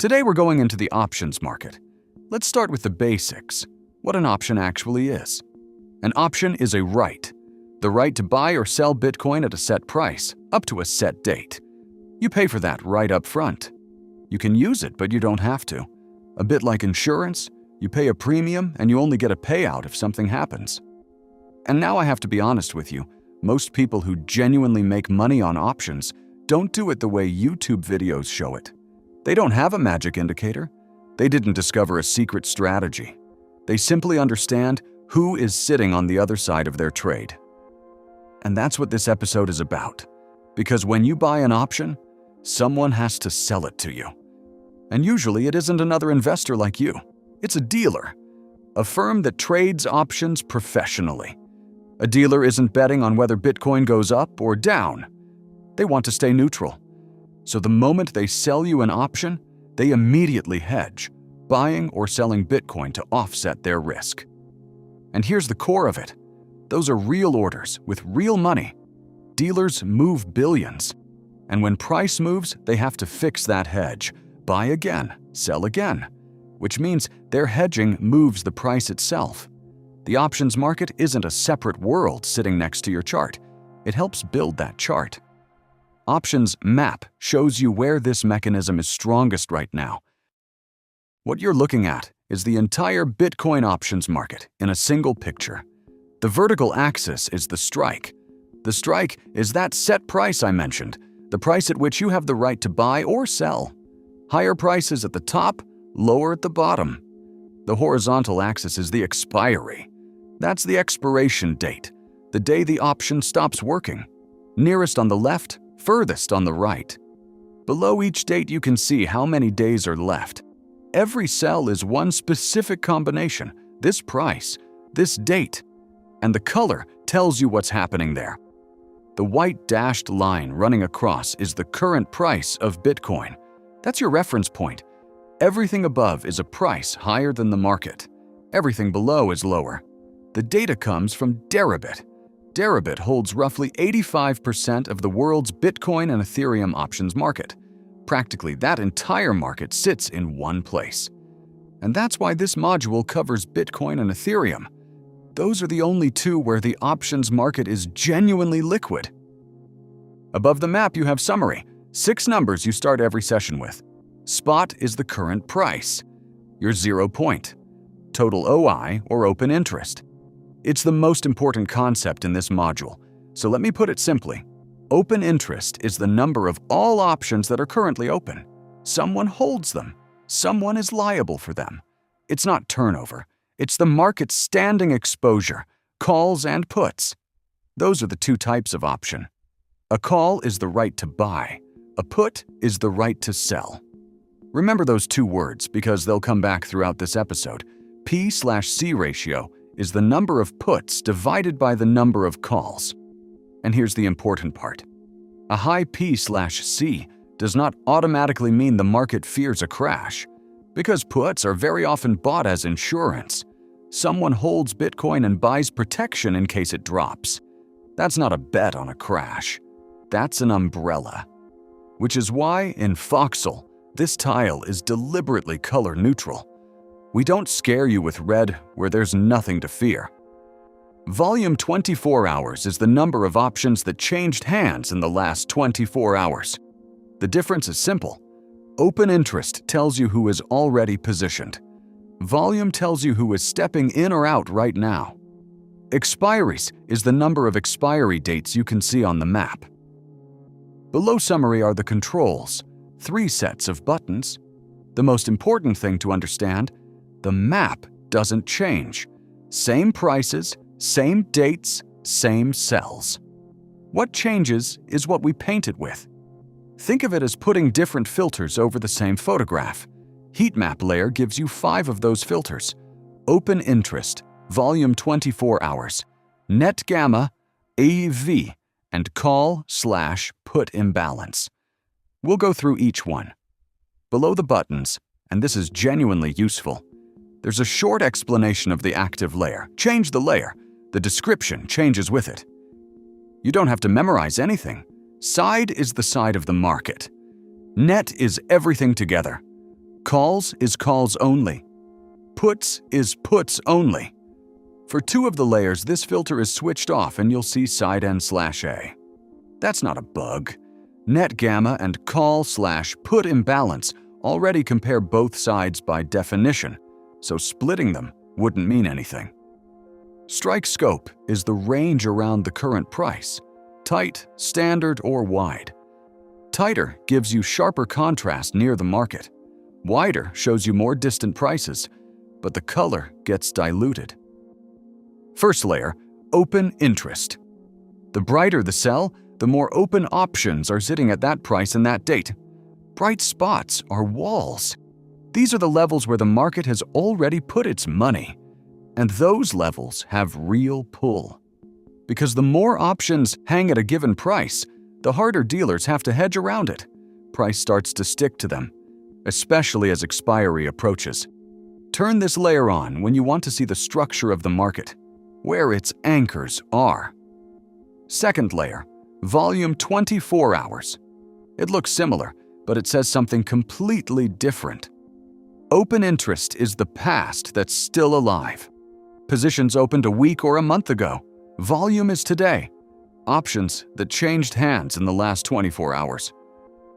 Today we're going into the options market. Let's start with the basics. What an option actually is. An option is a right. The right to buy or sell Bitcoin at a set price, up to a set date. You pay for that right up front. You can use it, but you don't have to. A bit like insurance, you pay a premium and you only get a payout if something happens. And now I have to be honest with you, most people who genuinely make money on options don't do it the way YouTube videos show it. They don't have a magic indicator. They didn't discover a secret strategy. They simply understand who is sitting on the other side of their trade. And that's what this episode is about. Because when you buy an option, someone has to sell it to you. And usually it isn't another investor like you. It's a dealer. A firm that trades options professionally. A dealer isn't betting on whether Bitcoin goes up or down. They want to stay neutral. So the moment they sell you an option, they immediately hedge, buying or selling Bitcoin to offset their risk. And here's the core of it. Those are real orders with real money. Dealers move billions. And when price moves, they have to fix that hedge, buy again, sell again, which means their hedging moves the price itself. The options market isn't a separate world sitting next to your chart. It helps build that chart. Options map shows you where this mechanism is strongest right now. What you're looking at is the entire Bitcoin options market in a single picture. The vertical axis is the strike. The strike is that set price I mentioned, the price at which you have the right to buy or sell. Higher prices at the top, lower at the bottom. The horizontal axis is the expiry. That's the expiration date, the day the option stops working. Nearest on the left, furthest on the right. Below each date you can see how many days are left. Every cell is one specific combination, this price, this date, and the color tells you what's happening there. The white dashed line running across is the current price of Bitcoin. That's your reference point. Everything above is a price higher than the market. Everything below is lower. The data comes from Deribit. Deribit holds roughly 85% of the world's Bitcoin and Ethereum options market. Practically that entire market sits in one place. And that's why this module covers Bitcoin and Ethereum. Those are the only two where the options market is genuinely liquid. Above the map you have summary, 6 numbers you start every session with. Spot is the current price, your 0 point, total OI or open interest. It's the most important concept in this module, so let me put it simply. Open interest is the number of all options that are currently open. Someone holds them. Someone is liable for them. It's not turnover. It's the market's standing exposure, calls and puts. Those are the two types of option. A call is the right to buy. A put is the right to sell. Remember those two words because they'll come back throughout this episode. P/C ratio is the number of puts divided by the number of calls. And here's the important part. A high P/C does not automatically mean the market fears a crash, because puts are very often bought as insurance. Someone holds Bitcoin and buys protection in case it drops. That's not a bet on a crash. That's an umbrella. Which is why, in FOCSAL, this tile is deliberately color neutral. We don't scare you with red where there's nothing to fear. Volume 24 hours is the number of options that changed hands in the last 24 hours. The difference is simple. Open interest tells you who is already positioned. Volume tells you who is stepping in or out right now. Expiries is the number of expiry dates you can see on the map. Below summary are the controls, 3 sets of buttons. The most important thing to understand, the map doesn't change. Same prices, same dates, same cells. What changes is what we paint it with. Think of it as putting different filters over the same photograph. Heatmap layer gives you 5 of those filters. Open interest, volume 24 hours, net gamma, AEV, and call/put imbalance. We'll go through each one. Below the buttons, and this is genuinely useful, there's a short explanation of the active layer. Change the layer. The description changes with it. You don't have to memorize anything. Side is the side of the market. Net is everything together. Calls is calls only. Puts is puts only. For 2 of the layers, this filter is switched off and you'll see side n/A. That's not a bug. Net gamma and call/put imbalance already compare both sides by definition, so splitting them wouldn't mean anything. Strike scope is the range around the current price, tight, standard, or wide. Tighter gives you sharper contrast near the market. Wider shows you more distant prices, but the color gets diluted. First layer, open interest. The brighter the sell, the more open options are sitting at that price and that date. Bright spots are walls. These are the levels where the market has already put its money, and those levels have real pull. Because the more options hang at a given price, the harder dealers have to hedge around it. Price starts to stick to them, especially as expiry approaches. Turn this layer on when you want to see the structure of the market, where its anchors are. Second layer, volume 24 hours. It looks similar, but it says something completely different. Open interest is the past that's still alive. Positions opened a week or a month ago. Volume is today. Options that changed hands in the last 24 hours.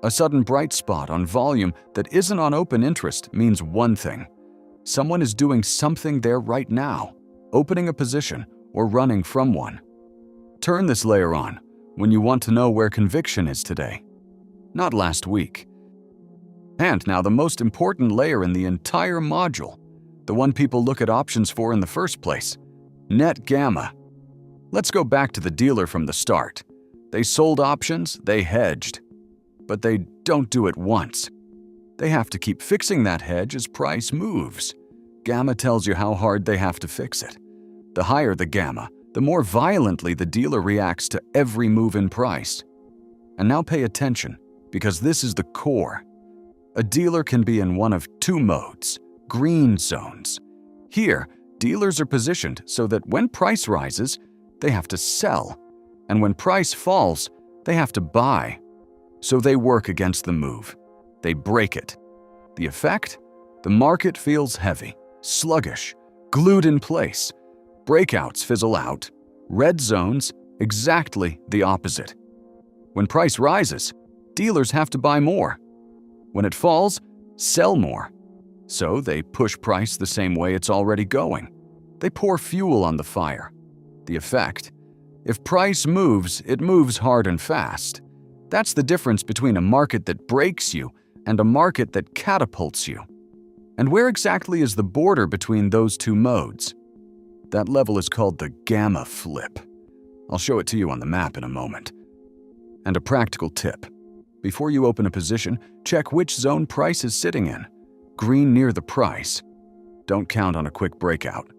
A sudden bright spot on volume that isn't on open interest means one thing. Someone is doing something there right now, opening a position or running from one. Turn this layer on when you want to know where conviction is today, not last week. And now the most important layer in the entire module, the one people look at options for in the first place, net gamma. Let's go back to the dealer from the start. They sold options, they hedged. But they don't do it once. They have to keep fixing that hedge as price moves. Gamma tells you how hard they have to fix it. The higher the gamma, the more violently the dealer reacts to every move in price. And now pay attention, because this is the core. A dealer can be in one of 2 modes, green zones. Here, dealers are positioned so that when price rises, they have to sell, and when price falls, they have to buy. So they work against the move. They break it. The effect? The market feels heavy, sluggish, glued in place. Breakouts fizzle out. Red zones, exactly the opposite. When price rises, dealers have to buy more. When it falls, sell more. So they push price the same way it's already going. They pour fuel on the fire. The effect? If price moves, it moves hard and fast. That's the difference between a market that breaks you and a market that catapults you. And where exactly is the border between those 2 modes? That level is called the gamma flip. I'll show it to you on the map in a moment. And a practical tip. Before you open a position, check which zone price is sitting in. Green near the price. Don't count on a quick breakout.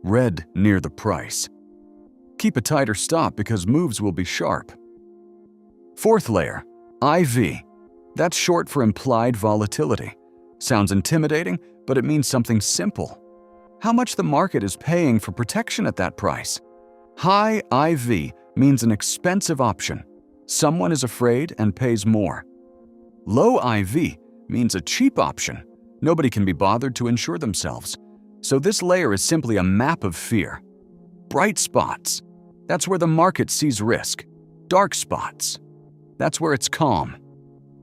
Red near the price. Keep a tighter stop because moves will be sharp. Fourth layer, IV. That's short for implied volatility. Sounds intimidating, but it means something simple. How much the market is paying for protection at that price. High IV means an expensive option. Someone is afraid and pays more. Low IV means a cheap option. Nobody can be bothered to insure themselves. So this layer is simply a map of fear. Bright spots. That's where the market sees risk. Dark spots. That's where it's calm.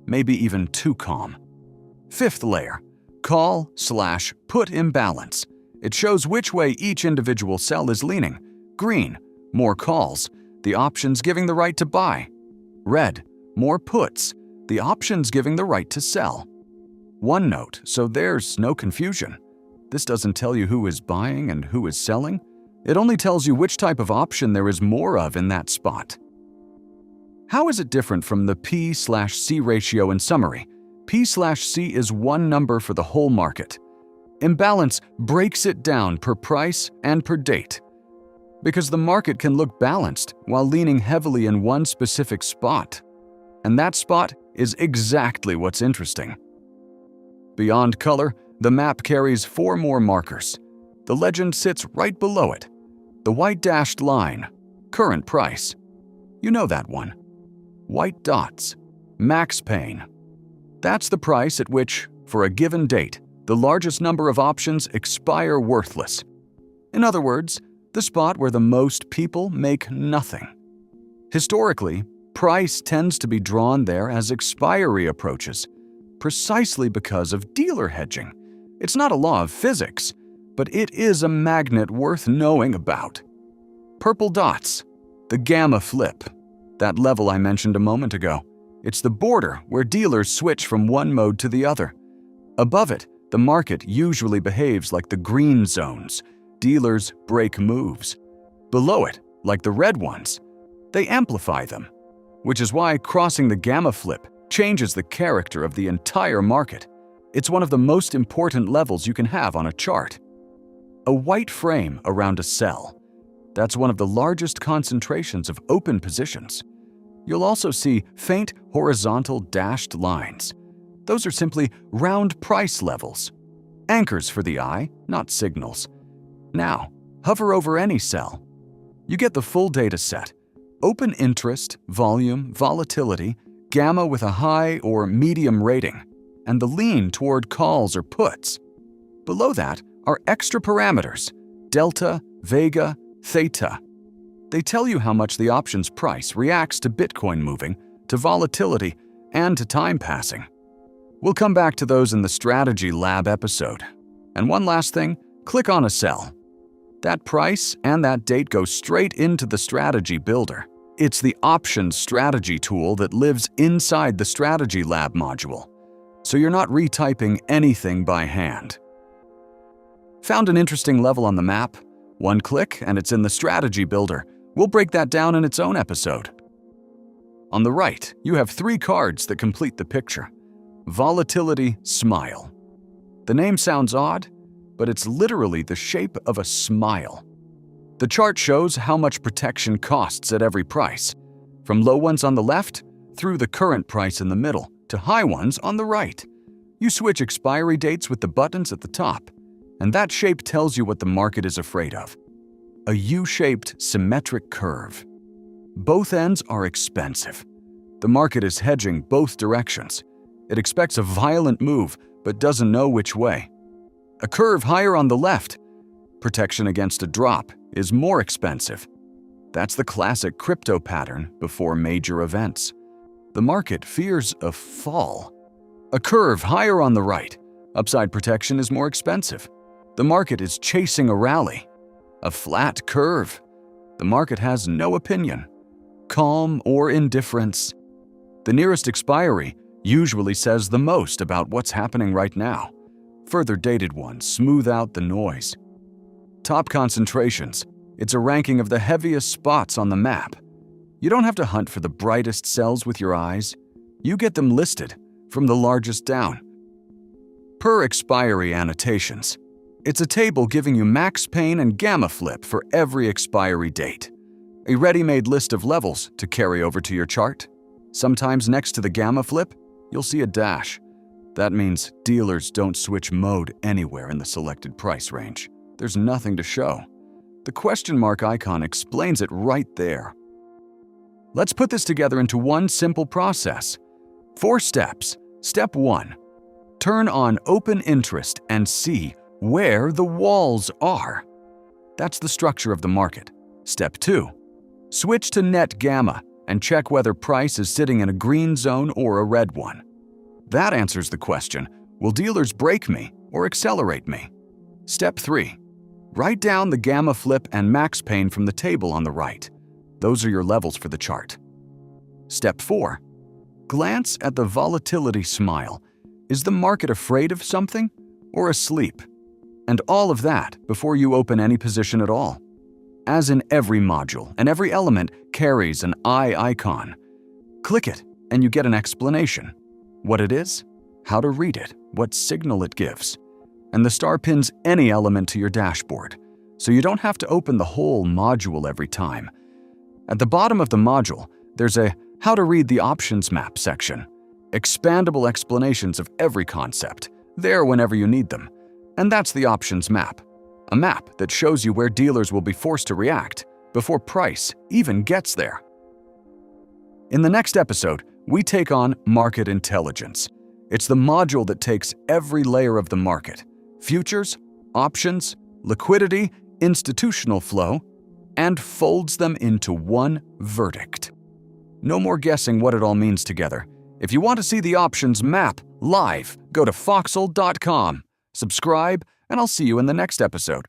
Maybe even too calm. Fifth layer, call/put imbalance. It shows which way each individual sell is leaning. Green, more calls, the options giving the right to buy. Red, more puts, the options giving the right to sell. One note, so there's no confusion. This doesn't tell you who is buying and who is selling. It only tells you which type of option there is more of in that spot. How is it different from the P/C ratio in summary? P/C is one number for the whole market. Imbalance breaks it down per price and per date. Because the market can look balanced while leaning heavily in one specific spot. And that spot is exactly what's interesting. Beyond color, the map carries 4 more markers. The legend sits right below it. The white dashed line, current price. You know that one. White dots, max pain. That's the price at which For a given date, the largest number of options expire worthless. In other words, the spot where the most people make nothing. Historically, price tends to be drawn there as expiry approaches, precisely because of dealer hedging. It's not a law of physics, but it is a magnet worth knowing about. Purple dots, the gamma flip, that level I mentioned a moment ago. It's the border where dealers switch from one mode to the other. Above it, the market usually behaves like the green zones. Dealers break moves. Below it, like the red ones, they amplify them, which is why crossing the gamma flip changes the character of the entire market. It's one of the most important levels you can have on a chart. A white frame around a sell. That's one of the largest concentrations of open positions. You'll also see faint horizontal dashed lines. Those are simply round price levels. Anchors for the eye, not signals. Now, hover over any cell. You get the full data set. Open interest, volume, volatility, gamma with a high or medium rating, and the lean toward calls or puts. Below that are extra parameters, delta, vega, theta. They tell you how much the options price reacts to Bitcoin moving, to volatility, and to time passing. We'll come back to those in the Strategy Lab episode. And one last thing, click on a cell. That price and that date go straight into the Strategy Builder. It's the Options Strategy tool that lives inside the Strategy Lab module, so you're not retyping anything by hand. Found an interesting level on the map? One click and it's in the Strategy Builder. We'll break that down in its own episode. On the right, you have 3 cards that complete the picture. Volatility Smile. The name sounds odd, but it's literally the shape of a smile. The chart shows how much protection costs at every price, from low ones on the left through the current price in the middle to high ones on the right. You switch expiry dates with the buttons at the top, and that shape tells you what the market is afraid of. A U-shaped symmetric curve. Both ends are expensive. The market is hedging both directions. It expects a violent move, but doesn't know which way. A curve higher on the left, protection against a drop, is more expensive. That's the classic crypto pattern before major events. The market fears a fall. A curve higher on the right, upside protection is more expensive. The market is chasing a rally. A flat curve. The market has no opinion. Calm or indifference. The nearest expiry usually says the most about what's happening right now. Further dated ones smooth out the noise. Top concentrations. It's a ranking of the heaviest spots on the map. You don't have to hunt for the brightest cells with your eyes. You get them listed from the largest down. Per expiry annotations. It's a table giving you max pain and gamma flip for every expiry date. A ready-made list of levels to carry over to your chart. Sometimes next to the gamma flip, you'll see a dash. That means dealers don't switch mode anywhere in the selected price range. There's nothing to show. The question mark icon explains it right there. Let's put this together into one simple process. 4 steps. Step 1. Turn on open interest and see where the walls are. That's the structure of the market. Step 2. Switch to net gamma and check whether price is sitting in a green zone or a red one. That answers the question, will dealers break me or accelerate me? Step 3. Write down the gamma flip and max pain from the table on the right. Those are your levels for the chart. Step 4. Glance at the volatility smile. Is the market afraid of something or asleep? And all of that before you open any position at all. As in every module, and every element carries an eye icon. Click it and you get an explanation. What it is, how to read it, what signal it gives. And the star pins any element to your dashboard, so you don't have to open the whole module every time. At the bottom of the module, there's a How to Read the Options Map section. Expandable explanations of every concept, there whenever you need them. And that's the Options Map, a map that shows you where dealers will be forced to react before price even gets there. In the next episode, we take on market intelligence. It's the module that takes every layer of the market: futures, options, liquidity, institutional flow, and folds them into one verdict. No more guessing what it all means together. If you want to see the options map live, go to FOCSAL.com. Subscribe, and I'll see you in the next episode.